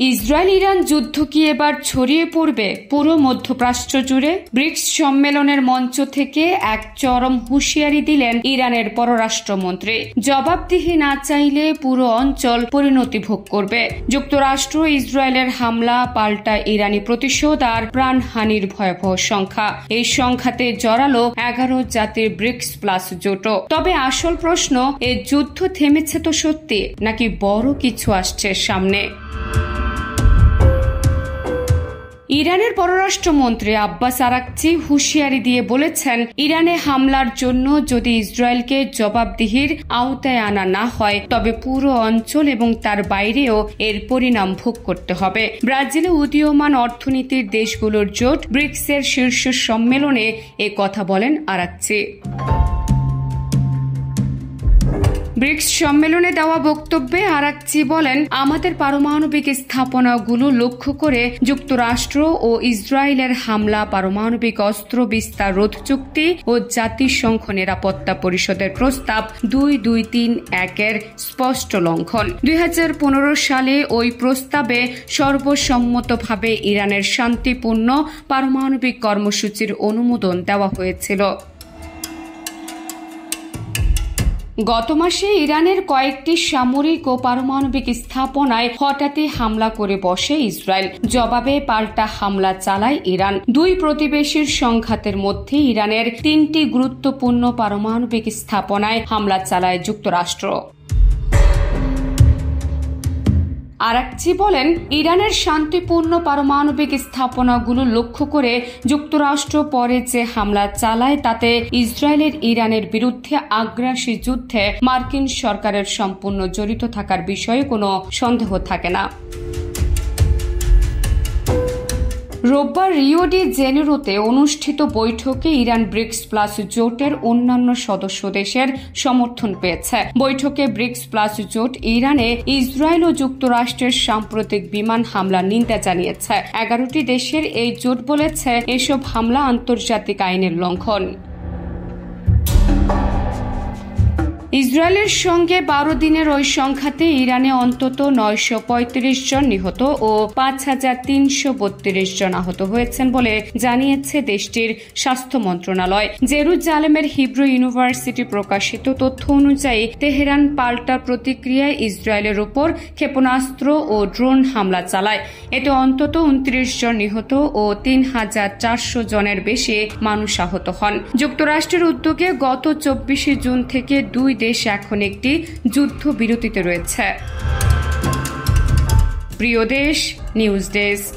Israel Iran যুদ্ধ কি এবার ছড়িয়ে পড়বে পুরো মধ্যপ্রাচ্য জুড়ে? ব্রিক্স সম্মেলনের মঞ্চ থেকে এক চরম হুঁশিয়ারি দিলেন ইরানের পররাষ্ট্রমন্ত্রী। জবাবদিহি না চাইলে পুরো অঞ্চল পরিণতি ভোগ করবে। যুক্তরাষ্ট্র ইসরায়েলের হামলা, পাল্টা ইরানি প্রতিশোধ আর প্রাণহানির ভয়াবহ সংখ্যা, এই সংখ্যাতে জড়ালো 11 জাতির ব্রিক্স প্লাস জোটও। তবে আসল প্রশ্ন, এ যুদ্ধ থেমেছে তো সত্যি, নাকি বড় কিছু আসছে সামনে? ইরানের পররাষ্ট্রমন্ত্রী আব্বাস আরাকচি হুঁশিয়ারি দিয়ে বলেছেন, ইরানে হামলার জন্য যদি ইসরায়েলকে জবাবদিহির আওতায় আনা না হয় তবে পুরো অঞ্চল এবং তার বাইরেও এর পরিণাম ভোগ করতে হবে। ব্রাজিলে উদীয়মান অর্থনীতির দেশগুলোর জোট ব্রিক্সের শীর্ষ সম্মেলনে এ কথা বলেন আরাকচি। ব্রিক্স সম্মেলনে দেওয়া বক্তব্যে আরাকচি বলেন, আমাদের পারমাণবিক স্থাপনাগুলো লক্ষ্য করে যুক্তরাষ্ট্র ও ইসরায়েলের হামলা, পারমাণবিক অস্ত্র বিস্তার রোধ চুক্তি ও জাতিসংঘ নিরাপত্তা পরিষদের প্রস্তাব 2231-এর স্পষ্ট লঙ্ঘন। 2015 সালে ওই প্রস্তাবে সর্বসম্মতভাবে ইরানের শান্তিপূর্ণ পারমাণবিক কর্মসূচির অনুমোদন দেওয়া হয়েছিল। গত মাসে ইরানের কয়েকটি সামরিক ও পারমাণবিক স্থাপনায় হঠাৎই হামলা করে বসে ইসরায়েল। জবাবে পাল্টা হামলা চালায় ইরান। দুই প্রতিবেশীর সংঘাতের মধ্যে ইরানের 3টি গুরুত্বপূর্ণ পারমাণবিক স্থাপনায় হামলা চালায় যুক্তরাষ্ট্র। আরাকচি বলেন, ইরানের শান্তিপূর্ণ পারমাণবিক স্থাপনাগুলো লক্ষ্য করে যুক্তরাষ্ট্র পরে যে হামলা চালায় তাতে ইসরায়েলের ইরানের বিরুদ্ধে আগ্রাসী যুদ্ধে মার্কিন সরকারের সম্পূর্ণ জড়িত থাকার বিষয়ে কোনো সন্দেহ থাকে না। রোববার রিও ডি জেনেরোতে অনুষ্ঠিত বৈঠকে ইরান ব্রিক্স প্লাস জোটের অন্যান্য সদস্য দেশের সমর্থন পেয়েছে। বৈঠকে ব্রিক্স প্লাস জোট ইরানে ইসরায়েল ও যুক্তরাষ্ট্রের সাম্প্রতিক বিমান হামলার নিন্দা জানিয়েছে। 11টি দেশের এই জোট বলেছে, এসব হামলা আন্তর্জাতিক আইনের লঙ্ঘন। ইসরায়েলের সঙ্গে 12 দিনের ওই সংঘাতে ইরানে অন্তত 935 জন নিহত ও 5332 জন আহত হয়েছেন বলে জানিয়েছে দেশটির স্বাস্থ্য মন্ত্রণালয়। জেরুজালেমের হিব্রু ইউনিভার্সিটি প্রকাশিত তথ্য অনুযায়ী তেহরান পাল্টা প্রতিক্রিয়ায় ইসরায়েলের উপর ক্ষেপণাস্ত্র ও ড্রোন হামলা চালায়। এতে অন্তত 29 জন নিহত ও 3400 জনের বেশি মানুষ আহত হন। যুক্তরাষ্ট্রের উদ্যোগে গত 24 জুন থেকে দুই দেশ এখন একটি যুদ্ধবিরতিতে রয়েছে। প্রিয় দেশ নিউজ ডেস্ক।